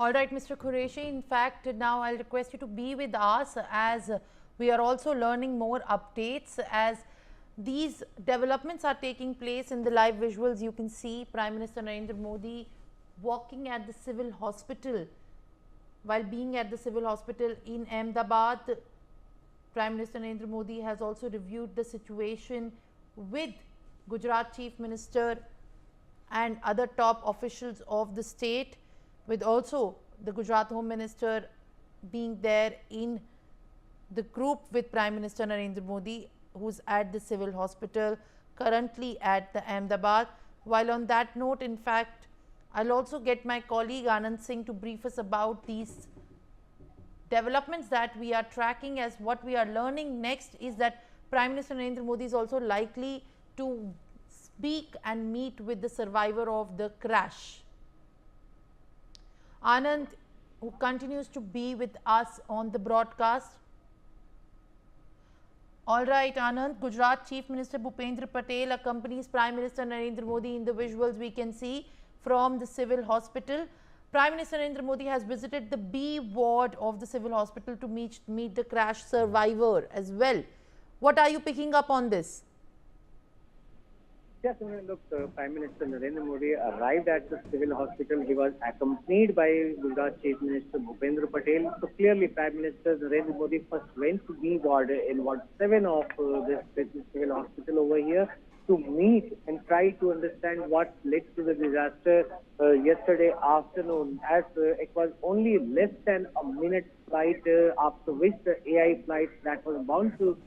All right, Mr. Qureshi. In fact, now I'll request you to be with us as we are also learning more updates as these developments are taking place. In the live visuals, you can see Prime Minister Narendra Modi walking at the civil hospital. While being at the civil hospital in Ahmedabad, Prime Minister Narendra Modi has also reviewed the situation with Gujarat Chief Minister and other top officials of the state, with also the Gujarat Home Minister being there in the group with Prime Minister Narendra Modi, who's at the civil hospital currently at the Ahmedabad. While on that note, in fact, I'll also get my colleague Anand Singh to brief us about these developments that we are tracking. As what we are learning next is that Prime Minister Narendra Modi is also likely to speak and meet with the survivor of the crash. Anand, who continues to be with us on the broadcast. All right, Anand, Gujarat Chief Minister Bhupendra Patel accompanies Prime Minister Narendra Modi. In the visuals we can see from the civil hospital. Prime Minister Narendra Modi has visited the B ward of the civil hospital to meet the crash survivor as well. What are you picking up on this? Yes, look, Prime Minister Narendra Modi arrived at the civil hospital. He was accompanied by Gujarat Chief Minister Bhupendra Patel. So clearly, Prime Minister Narendra Modi first went to B ward in Ward 7 of this civil hospital over here to meet and try to understand what led to the disaster yesterday afternoon, as it was only less than a minute flight after which the AI flight that was bound to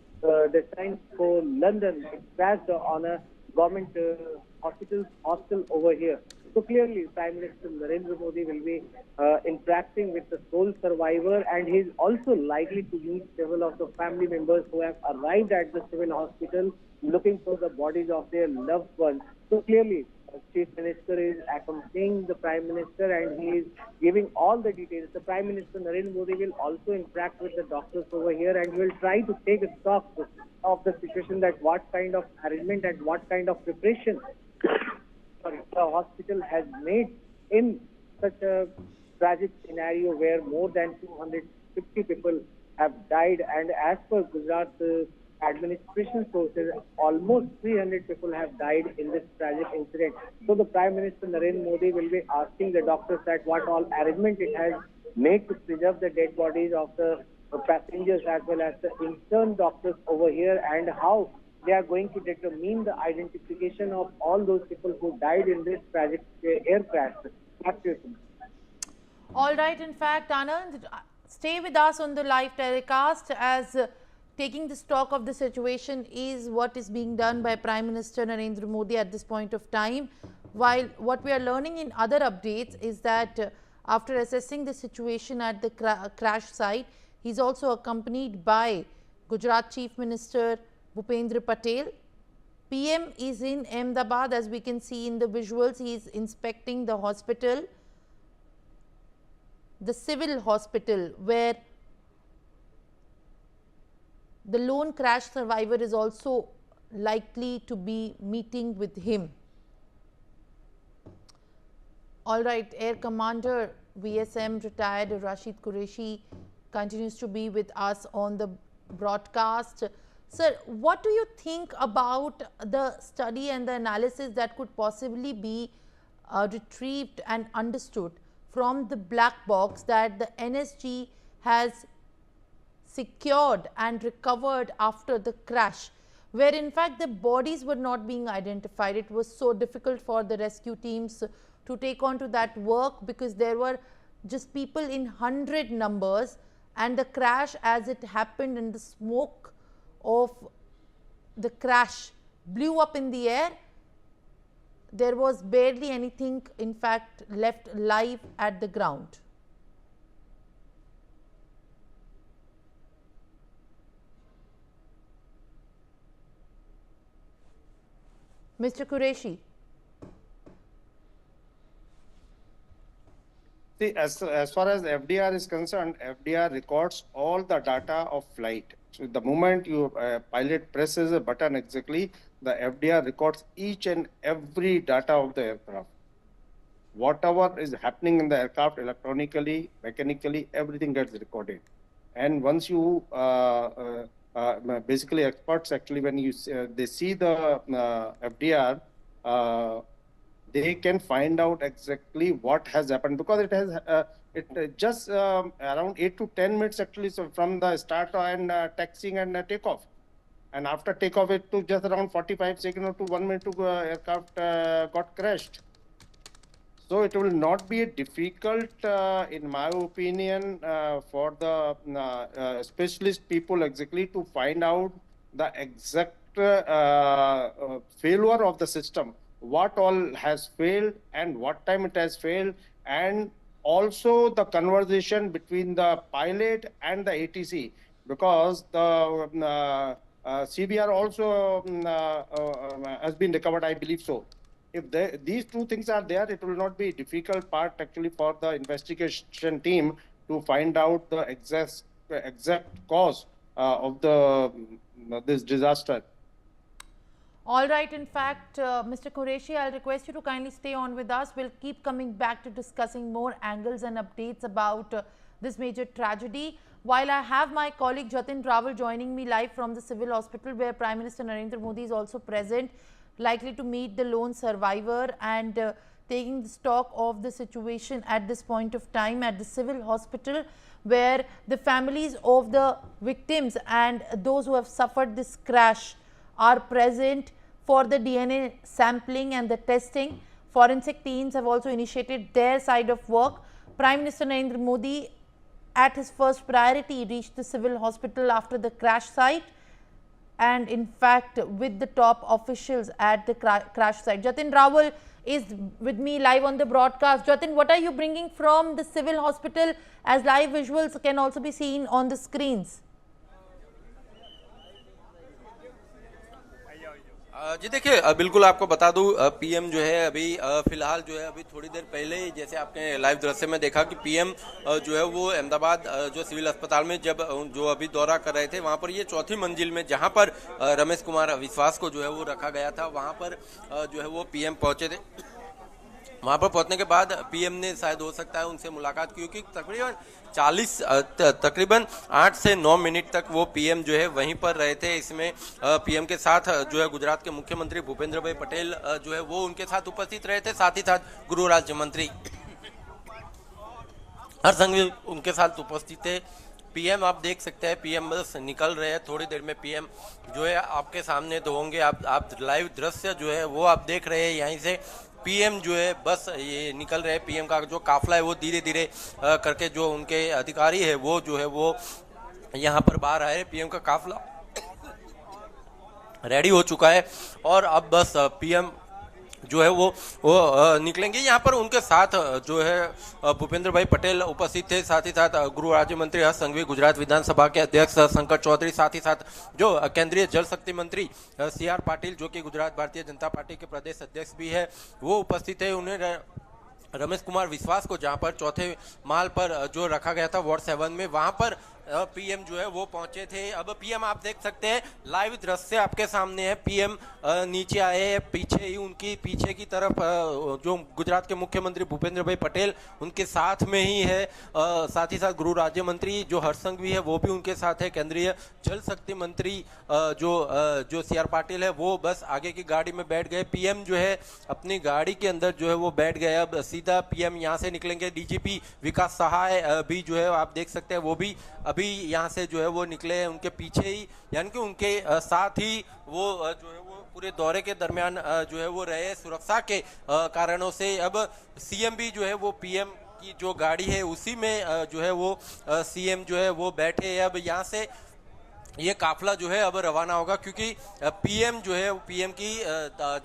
descend for London, it crashed on a government hostel over here. So clearly, Prime Minister Narendra Modi will be interacting with the sole survivor, and he is also likely to meet several of the family members who have arrived at the civil hospital looking for the bodies of their loved ones. So clearly, Chief Minister is accompanying the Prime Minister and he is giving all the details. The Prime Minister Narendra Modi will also interact with the doctors over here and will try to take a stock of the situation, that what kind of arrangement and what kind of preparation the hospital has made in such a tragic scenario where more than 250 people have died, and as per Gujarat administration sources, almost 300 people have died in this tragic incident. So the Prime Minister Narendra Modi will be asking the doctors that what all arrangement it has made to preserve the dead bodies of the passengers as well as the intern doctors over here, and how they are going to determine the identification of all those people who died in this tragic air crash. All right, in fact, Anand, stay with us on the live telecast as taking the stock of the situation is what is being done by Prime Minister Narendra Modi at this point of time. While what we are learning in other updates is that after assessing the situation at the crash site, he is also accompanied by Gujarat Chief Minister Bhupendra Patel. PM is in Ahmedabad, as we can see in the visuals. He is inspecting the hospital, the civil hospital, where the lone crash survivor is also likely to be meeting with him. All right, Air Commander VSM retired Rashid Qureshi continues to be with us on the broadcast. Sir, what do you think about the study and the analysis that could possibly be retrieved and understood from the black box that the NSG has secured and recovered after the crash, where in fact the bodies were not being identified? It was so difficult for the rescue teams to take on to that work because there were just people in 100 numbers, and the crash as it happened and the smoke of the crash blew up in the air, there was barely anything in fact left live at the ground. Mr. Qureshi. See, as far as FDR is concerned, FDR records all the data of flight. So the moment you pilot presses a button exactly, the FDR records each and every data of the aircraft. whatever is happening in the aircraft electronically, mechanically, everything gets recorded. And once you basically experts actually when you they see the FDR, they can find out exactly what has happened, because it has just around 8 to 10 minutes actually, so from the start and taxiing and takeoff. And after takeoff, it took just around 45 seconds or to 1 minute to aircraft got crashed. So it will not be difficult, in my opinion, for the specialist people exactly to find out the exact failure of the system, what all has failed and what time it has failed, and also the conversation between the pilot and the ATC, because the CBR also has been recovered, I believe so. If these two things are there, it will not be a difficult part actually for the investigation team to find out the exact cause of this disaster. All right, in fact, Mr. Qureshi, I'll request you to kindly stay on with us. We'll keep coming back to discussing more angles and updates about this major tragedy. While I have my colleague Jatin Rawal joining me live from the civil hospital, where Prime Minister Narendra Modi is also present, likely to meet the lone survivor and taking the stock of the situation at this point of time at the civil hospital, where the families of the victims and those who have suffered this crash are present for the DNA sampling and the testing. Forensic teams have also initiated their side of work. Prime Minister Narendra Modi, at his first priority, reached the civil hospital after the crash site, and in fact with the top officials at the crash site. Jatin Rawal is with me live on the broadcast. Jatin, what are you bringing from the civil hospital, as live visuals can also be seen on the screens? जी देखिए, बिल्कुल आपको बता दूं, PM जो है अभी फिलहाल जो है अभी थोड़ी देर पहले ही, जैसे आपने लाइव दृश्य में देखा कि पीएम जो है वो अहमदाबाद जो सिविल अस्पताल में जब जो अभी दौरा कर रहे थे, वहां पर ये चौथी मंजिल में जहां पर रमेश कुमार विश्वास को जो है वो रखा गया था, वहां पर जो है वो पीएम पहुंचे थे। वहां पर पहुंचने के बाद पीएम ने शायद हो सकता है उनसे मुलाकात की, क्योंकि तकरीबन 8 से 9 मिनट तक वो पीएम जो है वहीं पर रहे थे। इसमें पीएम के साथ जो है गुजरात के मुख्यमंत्री भूपेंद्र भाई पटेल जो है वो उनके साथ उपस्थित रहे थे, साथ ही साथ गृह राज्य मंत्री हर संघवी उनके साथ उपस्थित थे। पीएम आप देख सकते हैं, पीएम बस निकल रहे हैं, थोड़ी देर में पीएम जो है आपके सामने तो होंगे। आप लाइव दृश्य जो है वो आप देख रहे हैं, यहीं से पीएम जो है बस ये निकल रहे हैं। पीएम का जो काफिला है वो धीरे धीरे करके, जो उनके अधिकारी है वो जो है वो यहाँ पर बाहर आए। पीएम का काफिला रेडी हो चुका है और अब बस पीएम जो है वो निकलेंगे। यहाँ पर उनके साथ जो है भूपेंद्र भाई पटेल उपस्थित थे, साथ ही साथ गृह राज्य मंत्री हर्ष संघवी, गुजरात विधानसभा के अध्यक्ष शंकर चौधरी, साथ ही साथ जो केंद्रीय जल शक्ति मंत्री CR पाटिल, जो कि गुजरात भारतीय जनता पार्टी के प्रदेश अध्यक्ष भी है, वो उपस्थित है। उन्हें रमेश कुमार विश्वास को जहां पर चौथे माल पर जो रखा गया था वार्ड 7 में, वहां पर पीएम जो है वो पहुंचे थे। अब पीएम आप देख सकते हैं, लाइव दृश्य आपके सामने है। पीएम नीचे आए, पीछे ही उनकी पीछे की तरफ जो गुजरात के मुख्यमंत्री भूपेंद्र भाई पटेल उनके साथ में ही है, साथ ही साथ गृह राज्य मंत्री जो हर्ष संघवी है वो भी उनके साथ है, केंद्रीय जल शक्ति मंत्री जो CR पाटिल है वो बस आगे की गाड़ी में बैठ गए। पीएम जो है अपनी गाड़ी के अंदर जो है वो बैठ गए। अब सीधा पीएम यहाँ से निकलेंगे। डीजीपी विकास सहाय भी जो है आप देख सकते हैं, वो भी अभी यहाँ से जो है वो निकले हैं। उनके पीछे ही, यानी कि उनके साथ ही वो जो है वो पूरे दौरे के दरमियान जो है वो रहे। सुरक्षा के कारणों से अब सीएम भी जो है वो पीएम की जो गाड़ी है उसी में जो है वो सीएम जो है वो बैठे। अब यहाँ से ये काफिला जो है अब रवाना होगा, क्योंकि पीएम जो है पीएम की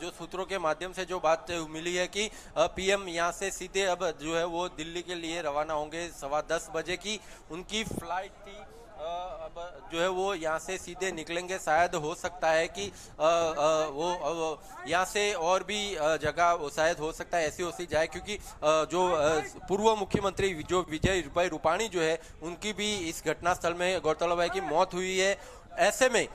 जो सूत्रों के माध्यम से जो बात मिली है कि पीएम यहाँ से सीधे अब जो है वो दिल्ली के लिए रवाना होंगे। 10:15 बजे की उनकी फ्लाइट थी। अब जो है वो यहाँ से सीधे निकलेंगे। शायद हो सकता है कि वो यहाँ से और भी जगह शायद हो सकता है ऐसी हो सी जाए, क्योंकि जो पूर्व मुख्यमंत्री जो विजय भाई रूपाणी जो है उनकी भी इस घटनास्थल में गौरतलब है कि मौत हुई है। ऐसे में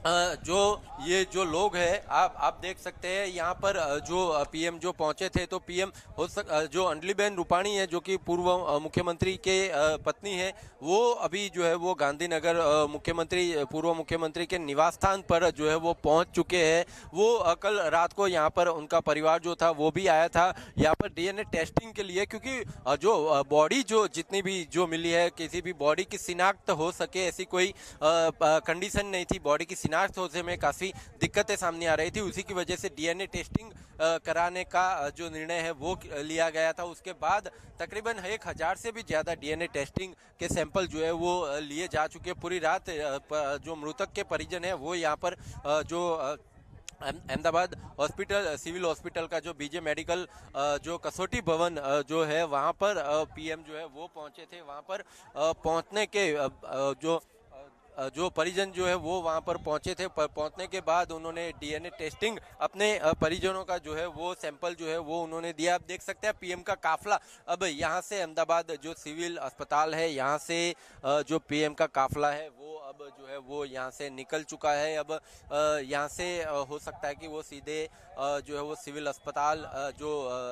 जो ये जो लोग हैं आप देख सकते हैं यहाँ पर जो पीएम जो पहुंचे थे, तो पीएम जो अंजलिबेन रूपाणी है जो कि पूर्व मुख्यमंत्री के पत्नी है, वो अभी जो है वो गांधीनगर पूर्व मुख्यमंत्री के निवास स्थान पर जो है वो पहुंच चुके हैं। वो कल रात को यहाँ पर उनका परिवार जो था वो भी आया था यहाँ पर डीएनए टेस्टिंग के लिए, क्योंकि जो बॉडी जो जितनी भी जो मिली है, किसी भी बॉडी की शिनाख्त हो सके ऐसी कोई कंडीशन नहीं थी। बॉडी की शिनाख्त होने में काफ़ी दिक्कतें सामने आ रही थी, उसी की वजह से डीएनए टेस्टिंग कराने का जो निर्णय है वो लिया गया था। उसके बाद तकरीबन 1000 से भी ज़्यादा डीएनए टेस्टिंग के सैंपल जो है वो लिए जा चुके हैं। पूरी रात जो मृतक के परिजन है वो यहाँ पर जो अहमदाबाद हॉस्पिटल, सिविल हॉस्पिटल का जो बीजे मेडिकल जो कसौटी भवन जो है वहाँ पर पीएम जो है वो पहुँचे थे। वहाँ पर पहुँचने के जो परिजन जो है वो वहाँ पर पहुँचे थे। पहुँचने के बाद उन्होंने डीएनए टेस्टिंग अपने परिजनों का जो है वो सैंपल जो है वो उन्होंने दिया। आप देख सकते हैं पीएम का काफिला अब यहाँ से अहमदाबाद जो सिविल अस्पताल है यहाँ से जो पीएम का काफिला है वो अब जो है वो यहाँ से निकल चुका है। अब यहाँ से हो सकता है कि वो सीधे जो है वो सिविल अस्पताल जो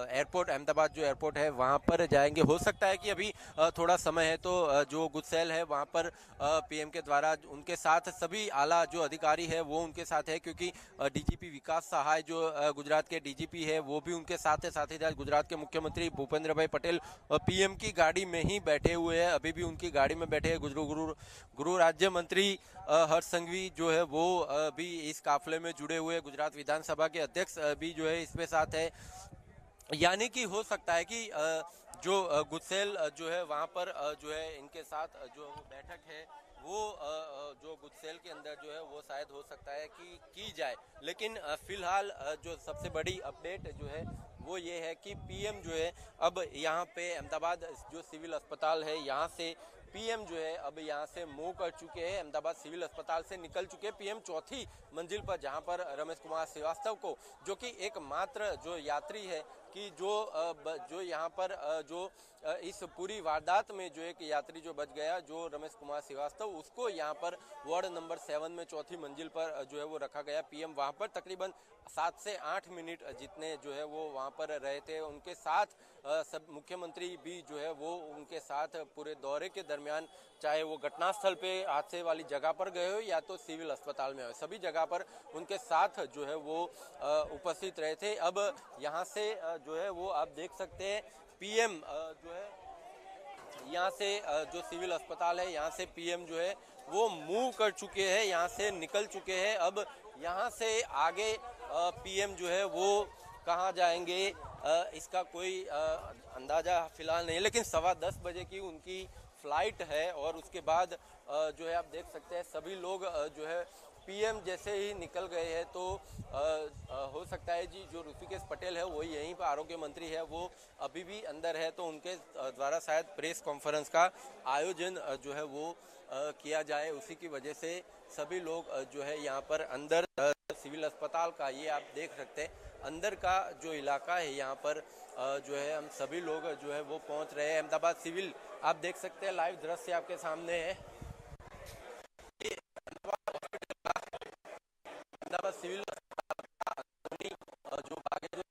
एयरपोर्ट, अहमदाबाद जो एयरपोर्ट है वहाँ पर जाएंगे। हो सकता है कि अभी थोड़ा समय है तो जो गुजसेल है वहाँ पर पीएम के द्वारा उनके साथ सभी आला जो अधिकारी है वो उनके साथ है, क्योंकि डीजीपी विकास सहाय जो गुजरात के डीजीपी है वो भी उनके साथ है। साथ ही साथ गुजरात के मुख्यमंत्री भूपेंद्र भाई पटेल पीएम की गाड़ी में ही बैठे हुए हैं, अभी भी उनकी गाड़ी में बैठे हैं। गुरु राज्य मंत्री हर्ष संघवी जो है वो भी इस काफिले में जुड़े हुए। गुजरात विधानसभा के अध्यक्ष भी जो है इसमें साथ है। यानी कि हो सकता है कि जो गुजसेल जो है वहाँ पर जो है इनके साथ जो बैठक है वो जो गुजसेल के अंदर जो है वो शायद हो सकता है कि की जाए। लेकिन फिलहाल जो सबसे बड़ी अपडेट जो है वो ये है कि पीएम जो है अब यहाँ पे अहमदाबाद जो सिविल अस्पताल है यहाँ से पीएम जो है अब यहाँ से मूव कर चुके हैं, अहमदाबाद सिविल अस्पताल से निकल चुके हैं। पीएम चौथी मंजिल पर, जहाँ पर रमेश कुमार श्रीवास्तव को, जो कि एकमात्र जो यात्री है कि जो यहाँ पर जो इस पूरी वारदात में जो एक यात्री जो बच गया, जो रमेश कुमार श्रीवास्तव, उसको यहाँ पर वार्ड नंबर 7 में चौथी मंजिल पर जो है वो रखा गया। पीएम वहाँ पर तकरीबन 7 से 8 मिनट जितने जो है वो वहाँ पर रहे थे। उनके साथ सब मुख्यमंत्री भी जो है वो उनके साथ पूरे दौरे के दरमियान, चाहे वो घटनास्थल पे हादसे वाली जगह पर गए हो या तो सिविल अस्पताल में हो, सभी जगह पर उनके साथ जो है वो उपस्थित रहे थे। अब यहाँ से जो है वो आप देख सकते हैं पीएम जो है यहाँ से जो सिविल अस्पताल है यहाँ से पीएम जो है वो मूव कर चुके हैं, यहाँ से निकल चुके हैं। अब यहाँ से आगे पीएम जो है वो कहाँ जाएंगे इसका कोई अंदाजा फिलहाल नहीं है, लेकिन 9:15 बजे की उनकी फ्लाइट है। और उसके बाद जो है आप देख सकते हैं सभी लोग जो है पीएम जैसे ही निकल गए हैं तो हो सकता है जी जो ऋषिकेश पटेल है वो यहीं पर आरोग्य मंत्री है वो अभी भी अंदर है, तो उनके द्वारा शायद प्रेस कॉन्फ्रेंस का आयोजन जो है वो किया जाए। उसी की वजह से सभी लोग जो है यहाँ पर अंदर सिविल अस्पताल का, ये आप देख सकते हैं अंदर का जो इलाका है यहाँ पर जो है हम सभी लोग जो है वो पहुँच रहे हैं। अहमदाबाद सिविल आप देख सकते हैं, लाइव दृश्य आपके सामने है। अहमदाबाद सिविल जो आगे जो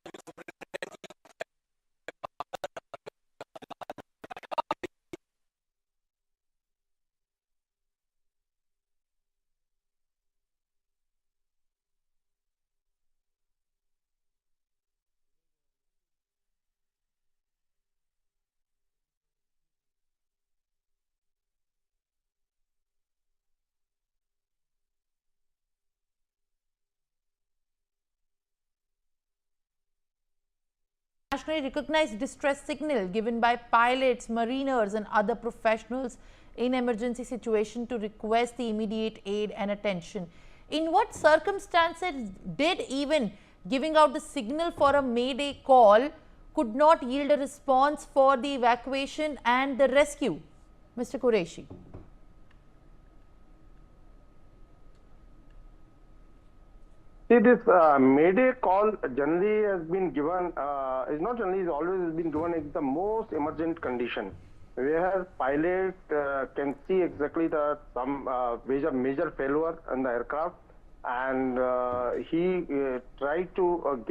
nationally recognized distress signal given by pilots, mariners and other professionals in emergency situation to request the immediate aid and attention. In what circumstances did even giving out the signal for a mayday call could not yield a response for the evacuation and the rescue? Mr. Qureshi. See, this Mayday call generally has been given, is not generally, is always been given in the most emergent condition, where pilot can see exactly the some major failure in the aircraft, and he tried to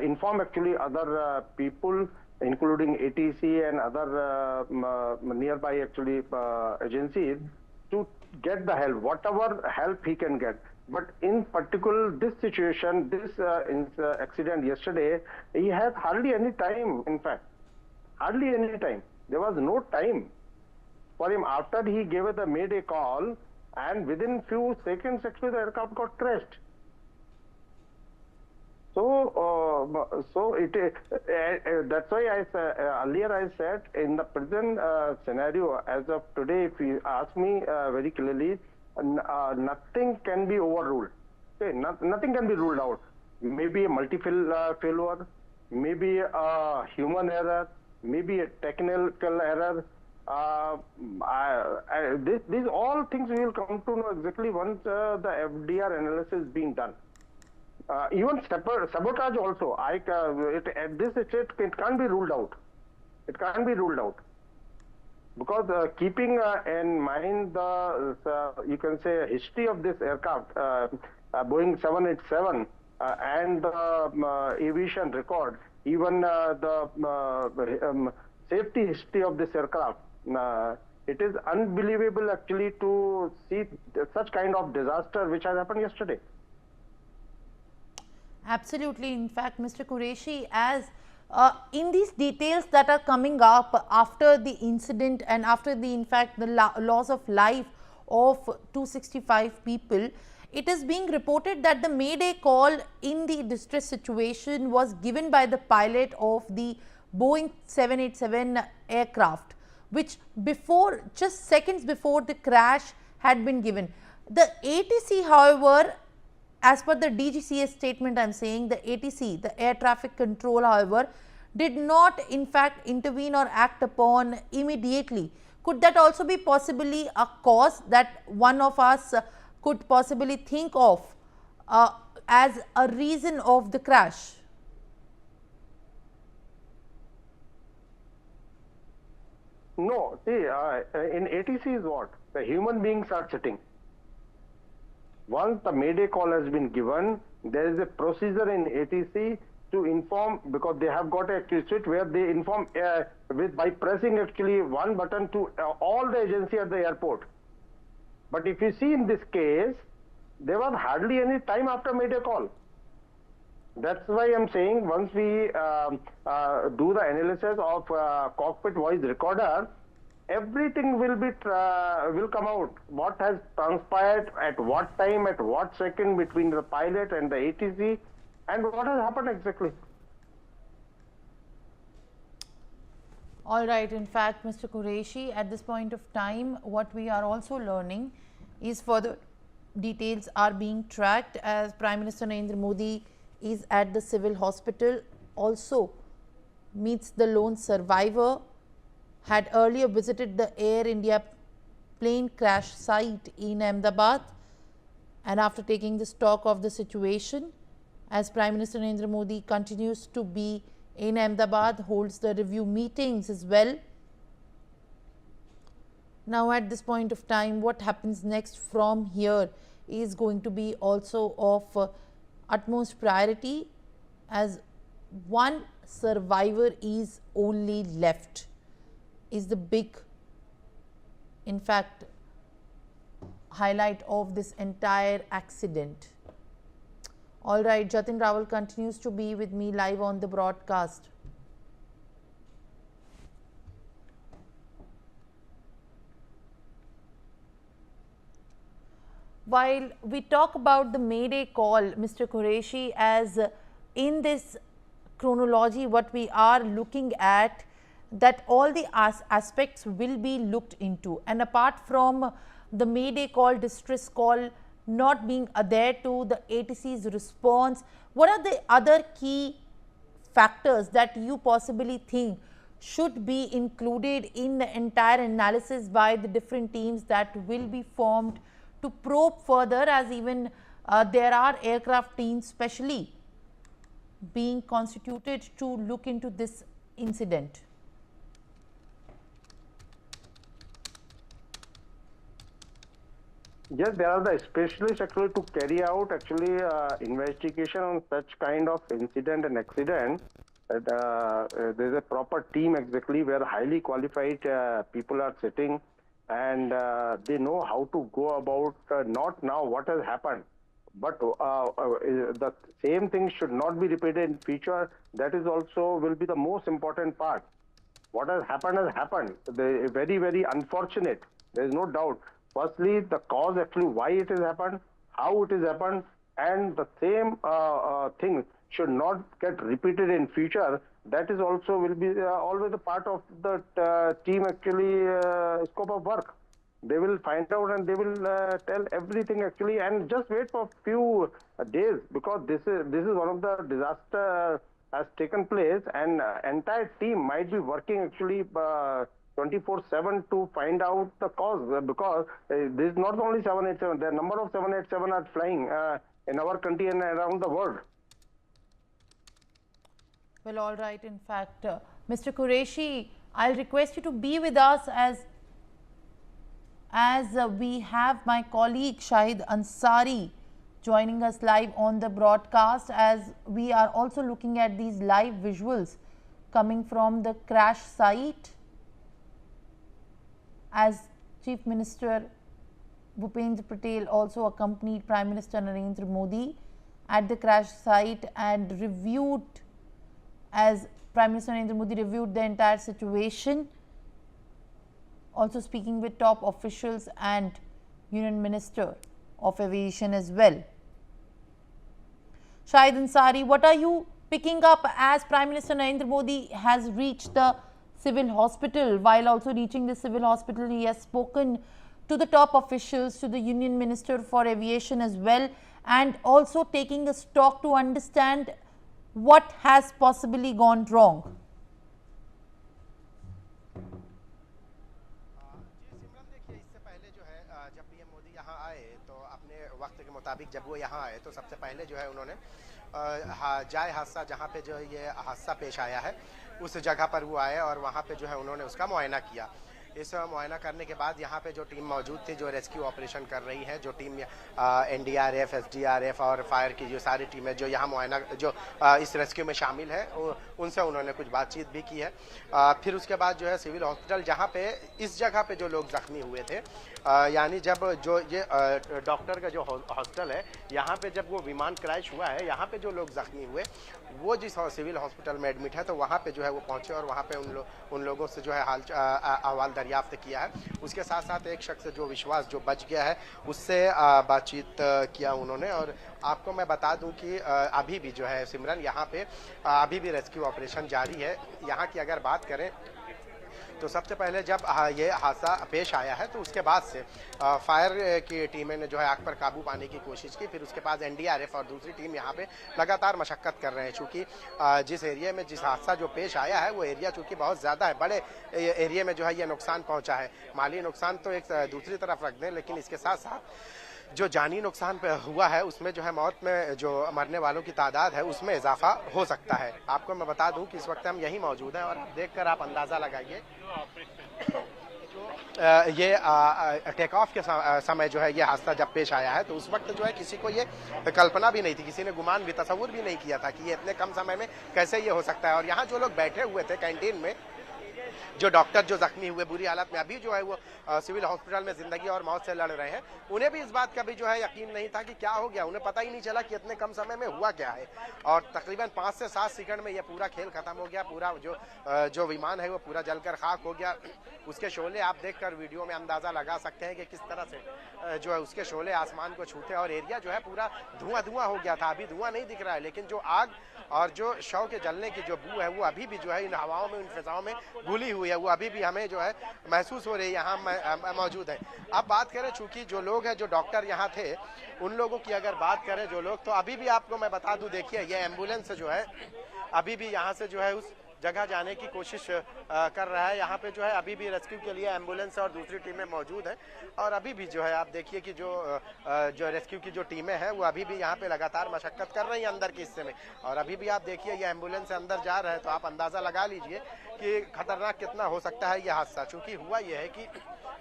inform actually other people, including ATC and other nearby actually agencies, to get the help, whatever help he can get. But in particular, this situation, this accident yesterday, he has hardly any time, in fact, hardly any time. There was no time for him after he gave the mayday call, and within few seconds, actually, the aircraft got crashed. So that's why earlier I said in the present scenario as of today, if you ask me very clearly, nothing can be overruled. Okay, nothing can be ruled out. Maybe a failure, maybe a human error, maybe a technical error. These all things we will come to know exactly once the FDR analysis is being done. Even sabotage also, at this stage, it can't be ruled out. It can't be ruled out. Because keeping in mind the, you can say, history of this aircraft, Boeing 787, and the aviation record, even the safety history of this aircraft, it is unbelievable actually to see such kind of disaster which has happened yesterday. Absolutely. In fact, Mr. Qureshi, as in these details that are coming up after the incident and after the, in fact, the loss of life of 265 people, it is being reported that the mayday call in the distress situation was given by the pilot of the Boeing 787 aircraft, which just seconds before the crash had been given. The ATC, however, as per the DGCA statement, I am saying the ATC, the air traffic control, however, did not in fact intervene or act upon immediately. Could that also be possibly a cause that one of us could possibly think of as a reason of the crash? No, see, in ATC is what? The human beings are sitting. Once the mayday call has been given, there is a procedure in ATC to inform, because they have got a switch where they inform by pressing actually one button to all the agency at the airport. But if you see in this case, there was hardly any time after mayday call. That's why I'm saying once we do the analysis of cockpit voice recorder, everything will come out. What has transpired at what time, at what second between the pilot and the ATC, and what has happened exactly. All right. In fact, Mr. Qureshi, at this point of time, what we are also learning is further details are being tracked as Prime Minister Narendra Modi is at the civil hospital, also meets the lone survivor, had earlier visited the Air India plane crash site in Ahmedabad, and after taking the stock of the situation, as Prime Minister Narendra Modi continues to be in Ahmedabad, holds the review meetings as well. Now at this point of time, what happens next from here is going to be also of utmost priority, as one survivor is only left, is the big, in fact, highlight of this entire accident. All right, Jatin Rawal continues to be with me live on the broadcast. While we talk about the mayday call, Mr. Qureshi, as in this chronology, what we are looking at, that all the aspects will be looked into, and apart from the mayday call, distress call not being adhered to, the ATC's response, what are the other key factors that you possibly think should be included in the entire analysis by the different teams that will be formed to probe further, as even there are aircraft teams specially being constituted to look into this incident? Yes, there are the specialists actually to carry out actually investigation on such kind of incident and accident. There's a proper team exactly where highly qualified people are sitting, and they know how to go about not now what has happened, but the same thing should not be repeated in future. That is also will be the most important part. What has happened has happened. Very, very unfortunate. There is no doubt. Firstly, the cause actually why it has happened, how it has happened, and the same thing should not get repeated in future. That is also will be always a part of the team actually scope of work. They will find out and they will tell everything actually, and just wait for few days, because this is one of the disaster has taken place, and entire team might be working actually 24/7 to find out the cause, because this is not only 787, the number of 787 are flying in our country and around the world. Well, all right. In fact, Mr. Qureshi, I'll request you to be with us as we have my colleague Shahid Ansari joining us live on the broadcast, as we are also looking at these live visuals coming from the crash site, as Chief Minister Bhupendra Patel also accompanied Prime Minister Narendra Modi at the crash site and reviewed, as Prime Minister Narendra Modi reviewed the entire situation, also speaking with top officials and Union Minister of Aviation as well. Shahid Ansari, what are you picking up as Prime Minister Narendra Modi has reached the civil hospital? While also reaching the civil hospital, he has spoken to the top officials, to the Union Minister for Aviation as well, and also taking a stock to understand what has possibly gone wrong. वक्त के मुताबिक जब वो यहाँ आए तो सबसे पहले जो है उन्होंने जाय हादसा जहाँ पे जो ये हादसा पेश आया है उस जगह पर वो आए और वहाँ पे जो है उन्होंने उसका मुआयना किया। इस मुआयना करने के बाद यहाँ पे जो टीम मौजूद थी, जो रेस्क्यू ऑपरेशन कर रही है, जो टीम एनडीआरएफ, एसडीआरएफ और फायर की जो सारी टीमें जो यहाँ मुआयना जो इस रेस्क्यू में शामिल है, उनसे उन्होंने कुछ बातचीत भी की है। फिर उसके बाद जो है सिविल हॉस्पिटल, जहाँ पे इस जगह पे जो लोग जख्मी हुए थे, यानी जब जो ये डॉक्टर का जो हॉस्पिटल है, यहाँ पे जब वो विमान क्रैश हुआ है, यहाँ पे जो लोग जख्मी हुए वो जिस सिविल हॉस्पिटल में एडमिट है, तो वहाँ पे जो है वो पहुँचे और वहाँ पे उन लोगों से जो है अहवाल दरियाफ्त किया है। उसके साथ साथ एक शख्स जो विश्वास जो बच गया है उससे बातचीत किया उन्होंने। और आपको मैं बता दूं कि अभी भी जो है सिमरन यहाँ पे अभी भी रेस्क्यू ऑपरेशन जारी है। यहाँ की अगर बात करें तो सबसे पहले जब ये हादसा पेश आया है तो उसके बाद से फायर की टीमें ने जो है आग पर काबू पाने की कोशिश की। फिर उसके बाद एनडीआरएफ और दूसरी टीम यहाँ पे लगातार मशक्कत कर रहे हैं, चूँकि जिस एरिया में जिस हादसा जो पेश आया है वो एरिया चूँकि बहुत ज़्यादा है, बड़े एरिया में जो है ये नुकसान पहुँचा है। माली नुकसान तो एक दूसरी तरफ रख दें, लेकिन इसके साथ साथ जो जानी नुकसान पे हुआ है उसमें जो है मौत में जो मरने वालों की तादाद है उसमें इजाफा हो सकता है। आपको मैं बता दूं कि इस वक्त हम यहीं मौजूद हैं और देखकर आप अंदाज़ा लगाइए ये टेक ऑफ के समय जो है ये हादसा जब पेश आया है तो उस वक्त जो है किसी को ये कल्पना भी नहीं थी, किसी ने गुमान भी तसव्वुर भी नहीं किया था कि ये इतने कम समय में कैसे ये हो सकता है। और यहाँ जो लोग बैठे हुए थे कैंटीन में, जो डॉक्टर जो जख्मी हुए बुरी हालत में अभी जो है वो सिविल हॉस्पिटल में जिंदगी और मौत से लड़ रहे हैं, उन्हें भी इस बात का भी जो है यकीन नहीं था कि क्या हो गया। उन्हें पता ही नहीं चला कि इतने कम समय में हुआ क्या है। और तकरीबन 5 से 7 सेकंड में ये पूरा खेल खत्म हो गया। पूरा जो विमान है वो पूरा जलकर खाक हो गया। उसके शोले आप देखकर वीडियो में अंदाजा लगा सकते हैं कि किस तरह से जो है उसके शोले आसमान को छूते और एरिया जो है पूरा धुआं हो गया था। अभी धुआं नहीं दिख रहा है, लेकिन जो आग और जो शव के जलने की जो बू है वो अभी भी जो है इन हवाओं में, इन फिजाओं में घुली हुई है, वो अभी भी हमें जो है महसूस हो रही है। यहाँ मौजूद है। अब बात करें, चूंकि जो लोग हैं जो डॉक्टर यहाँ थे उन लोगों की अगर बात करें जो लोग, तो अभी भी आपको मैं बता दूं, देखिए ये एम्बुलेंस जो है अभी भी यहाँ से जो है उस जगह जाने की कोशिश कर रहा है। यहाँ पे जो है अभी भी रेस्क्यू के लिए एम्बुलेंस और दूसरी टीमें मौजूद हैं और अभी भी जो है आप देखिए कि जो रेस्क्यू की जो टीमें हैं वो अभी भी यहाँ पे लगातार मशक्कत कर रही हैं अंदर के हिस्से में। और अभी भी आप देखिए ये एम्बुलेंस से अंदर जा रहा है तो आप अंदाजा लगा लीजिए कि खतरनाक कितना हो सकता है ये हादसा। चूंकि हुआ ये है कि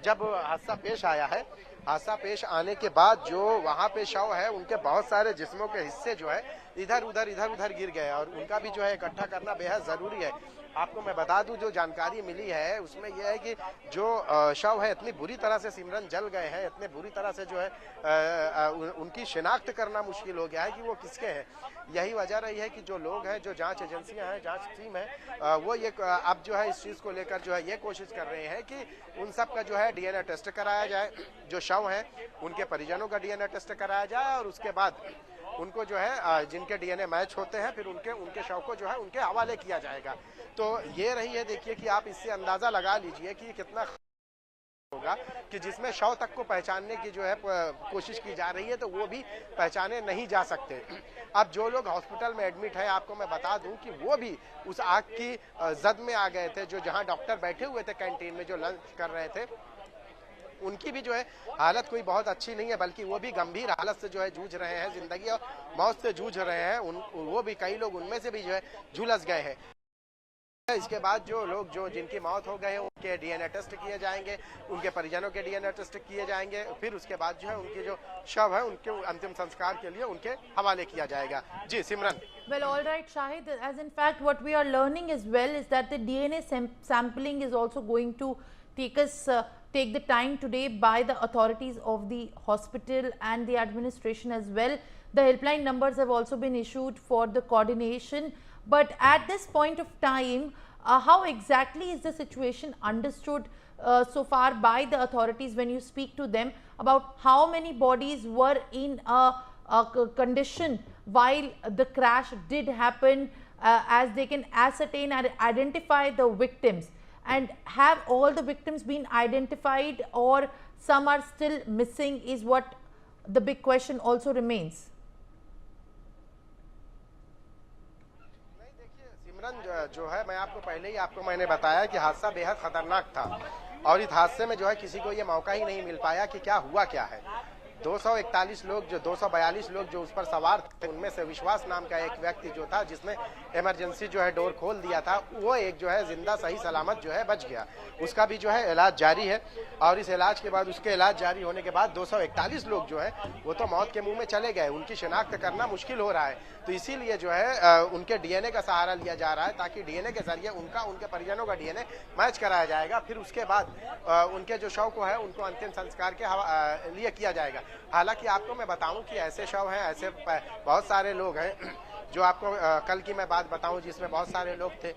जब हादसा पेश आया है, हादसा पेश आने के बाद जो वहाँ पे शव है उनके बहुत सारे जिस्मों के हिस्से जो है इधर उधर गिर गए और उनका भी जो है इकट्ठा करना बेहद जरूरी है। आपको मैं बता दूं जो जानकारी मिली है उसमें यह है कि जो शव है इतनी बुरी तरह से सिमरन जल गए हैं, इतने बुरी तरह से जो है उनकी शिनाख्त करना मुश्किल हो गया है कि वो किसके हैं। यही वजह रही है कि जो लोग हैं, जो जांच एजेंसियां हैं, जांच टीम है, वो ये अब जो है इस चीज को लेकर जो है ये कोशिश कर रहे हैं कि उन सब का जो है डीएनए टेस्ट कराया जाए, जो शव है उनके परिजनों का डीएनए टेस्ट कराया जाए और उसके बाद उनको जो है जिनके डीएनए मैच होते हैं फिर उनके शव को जो है उनके हवाले किया जाएगा। तो ये रही है, देखिए कि आप इससे अंदाजा लगा लीजिए कि कितना होगा कि जिसमें शव तक को पहचानने की जो है कोशिश की जा रही है तो वो भी पहचाने नहीं जा सकते। अब जो लोग हॉस्पिटल में एडमिट है आपको मैं बता दूं कि वो भी उस आग की जद में आ गए थे। जो जहां डॉक्टर बैठे हुए थे कैंटीन में जो लंच कर रहे थे उनकी भी जो है हालत कोई बहुत अच्छी नहीं है, बल्कि वो भी गंभीर हालत से जो है जूझ रहे हैं, जिंदगी और मौत से जूझ रहे हैं। वो भी कई लोग उनमें से भी जो है झुलस गए हैं। इसके बाद जो लोग जिनकी मौत हो गए उनके डीएनए टेस्ट किए जाएंगे, उनके परिजनों के डीएनए टेस्ट किए जाएंगे, फिर उसके बाद जो है उनके जो शव है उनके अंतिम संस्कार के लिए उनके हवाले किया जाएगा। जी सिमरन। Well, all right, Shahid. As in fact, what we are learning as well is that the DNA sampling is also going to take the time today by the authorities of the hospital and the administration as well. The helpline numbers have also been issued for the coordination. But at this point of time, how exactly is the situation understood so far by the authorities when you speak to them about how many bodies were in a condition while the crash did happen, as they can ascertain and identify the victims? And have all the victims been identified or some are still missing is what the big question also remains. नहीं देखिए सिमरन, जो है मैं आपको पहले ही मैंने बताया कि हादसा बेहद खतरनाक था और इस हादसे में जो है किसी को ये मौका ही नहीं मिल पाया कि क्या हुआ क्या है। 242 लोग जो उस पर सवार थे उनमें से विश्वास नाम का एक व्यक्ति जो था जिसने इमरजेंसी जो है डोर खोल दिया था, वो एक जो है जिंदा सही सलामत जो है बच गया। उसका भी जो है इलाज जारी है और इस इलाज के बाद उसके इलाज जारी होने के बाद 241 लोग जो है वो तो मौत के मुंह में चले गए, उनकी शिनाख्त करना मुश्किल हो रहा है। तो इसीलिए जो है उनके डीएनए का सहारा लिया जा रहा है ताकि डीएनए के जरिए उनके परिजनों का डीएनए मैच कराया जाएगा। फिर उसके बाद उनके जो शव को है उनको अंतिम संस्कार के लिए किया जाएगा। हालांकि आपको मैं बताऊं कि ऐसे शव हैं, ऐसे बहुत सारे लोग हैं जो आपको कल की मैं बात बताऊं जिसमें बहुत सारे लोग थे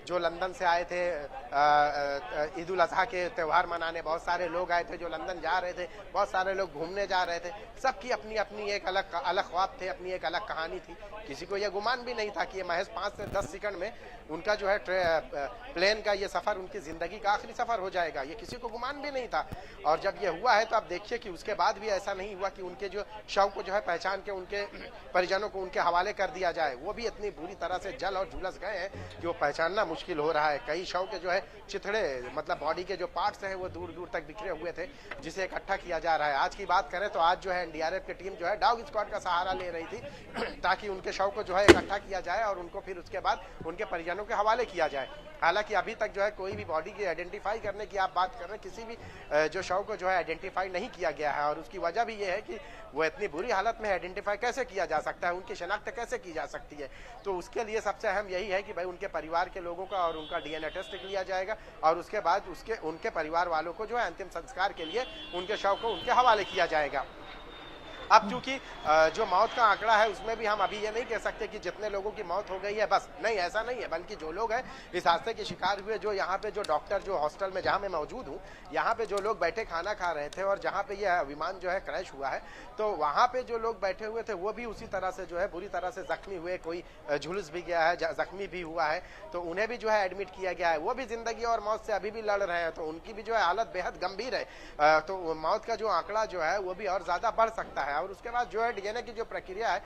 जो लंदन से आए थे ईद उल अजहा के त्यौहार मनाने। बहुत सारे लोग आए थे जो लंदन जा रहे थे, बहुत सारे लोग घूमने जा रहे थे। सबकी अपनी अपनी एक अलग ख्वाब थे, अपनी एक अलग कहानी थी। किसी को यह गुमान भी नहीं था कि ये महज 5 से 10 सेकंड में उनका जो है प्लेन का ये सफर उनकी जिंदगी का आखिरी सफर हो जाएगा, ये किसी को गुमान भी नहीं था। और जब ये हुआ है तो आप देखिए कि उसके बाद भी ऐसा नहीं हुआ कि उनके जो शव को जो है पहचान के उनके परिजनों को उनके हवाले कर दिया जाए। वो भी इतनी बुरी तरह से जल और झुलस गए हैं कि वो पहचानना मुश्किल हो रहा है। कई शव के जो है चिथड़े मतलब बॉडी के जो पार्ट्स हैं वो दूर दूर तक बिखरे हुए थे जिसे इकट्ठा किया जा रहा है। आज की बात करें तो आज जो है एनडीआरएफ की टीम जो है डॉग स्क्वाड का सहारा ले रही थी ताकि उनके शव को जो है इकट्ठा किया जाए और उनको फिर उसके बाद उनके परिजनों के हवाले किया जाए। हालांकि अभी तक जो है कोई भी बॉडी की आइडेंटिफाई करने की आप बात कर रहे हैं, किसी भी जो शव को जो है आइडेंटिफाई नहीं किया गया है और उसकी वजह भी ये है कि वो इतनी बुरी हालत में आइडेंटिफाई कैसे किया जा सकता है, उनकी शनाख्त कैसे की जा सकती है। तो उसके लिए सबसे अहम यही है कि भाई उनके परिवार के लोगों का और उनका डीएनए टेस्ट लिया जाएगा और उसके बाद उनके परिवार वालों को जो है अंतिम संस्कार के लिए उनके शव को उनके हवाले किया जाएगा। अब चूंकि जो मौत का आंकड़ा है उसमें भी हम अभी ये नहीं कह सकते कि जितने लोगों की मौत हो गई है बस, नहीं ऐसा नहीं है, बल्कि जो लोग हैं इस हादसे के शिकार हुए, जो यहाँ पे जो डॉक्टर जो हॉस्टल में जहाँ मैं मौजूद हूँ यहाँ पे जो लोग बैठे खाना खा रहे थे और जहाँ पे यह विमान जो है क्रैश हुआ है तो वहाँ पे जो लोग बैठे हुए थे वो भी उसी तरह से जो है बुरी तरह से जख्मी हुए, कोई झुलस भी गया है, जख्मी भी हुआ है, तो उन्हें भी जो है एडमिट किया गया है। वो भी जिंदगी और मौत से अभी भी लड़ रहे हैं, तो उनकी भी जो है हालत बेहद गंभीर है। तो मौत का जो आंकड़ा जो है वो भी और ज्यादा बढ़ सकता है। और उसके बाद जो है डीएनए की जो प्रक्रिया है,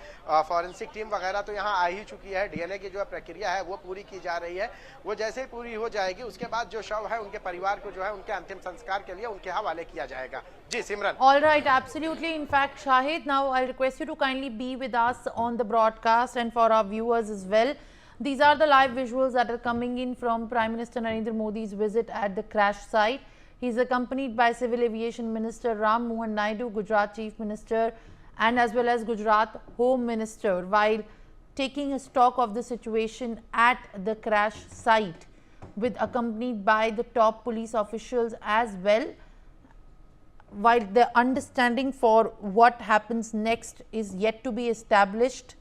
फॉरेंसिक टीम वगैरह तो यहाँ आ ही चुकी है। डीएनए की जो प्रक्रिया है वो पूरी की जा रही है। वो जैसे ही पूरी हो जाएगी उसके बाद जो शव है उनके परिवार को जो है उनके अंतिम संस्कार के लिए उनके हवाले किया जाएगा। जी सिमरन। All right, absolutely. In fact, Shahid, now I'll request you to kindly be with us on the broadcast and for our viewers as well. These are the live visuals that are coming in from Prime Minister Narendra Modi's visit at the crash site. He is accompanied by Civil Aviation Minister Ram Mohan Naidu, Gujarat Chief Minister, and as well as Gujarat Home Minister, while taking a stock of the situation at the crash site, with accompanied by the top police officials as well. While the understanding for what happens next is yet to be established,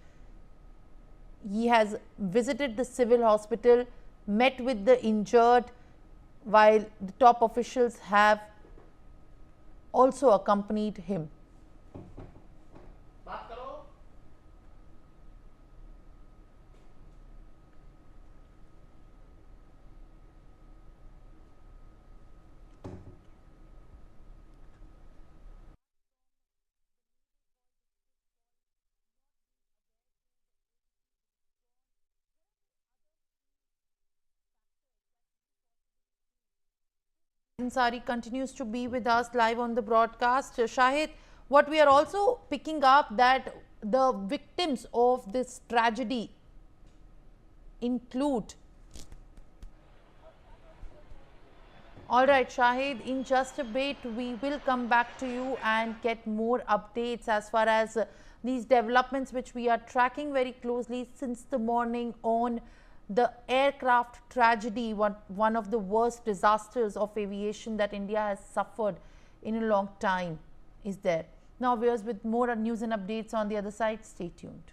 he has visited the civil hospital, met with the injured, while the top officials have also accompanied him. Ansari continues to be with us live on the broadcast. Shahid, what we are also picking up that the victims of this tragedy include. All right, Shahid, in just a bit we will come back to you and get more updates as far as these developments which we are tracking very closely since the morning on the aircraft tragedy, one of the worst disasters of aviation that India has suffered in a long time is there. Now viewers, with more news and updates on the other side, stay tuned.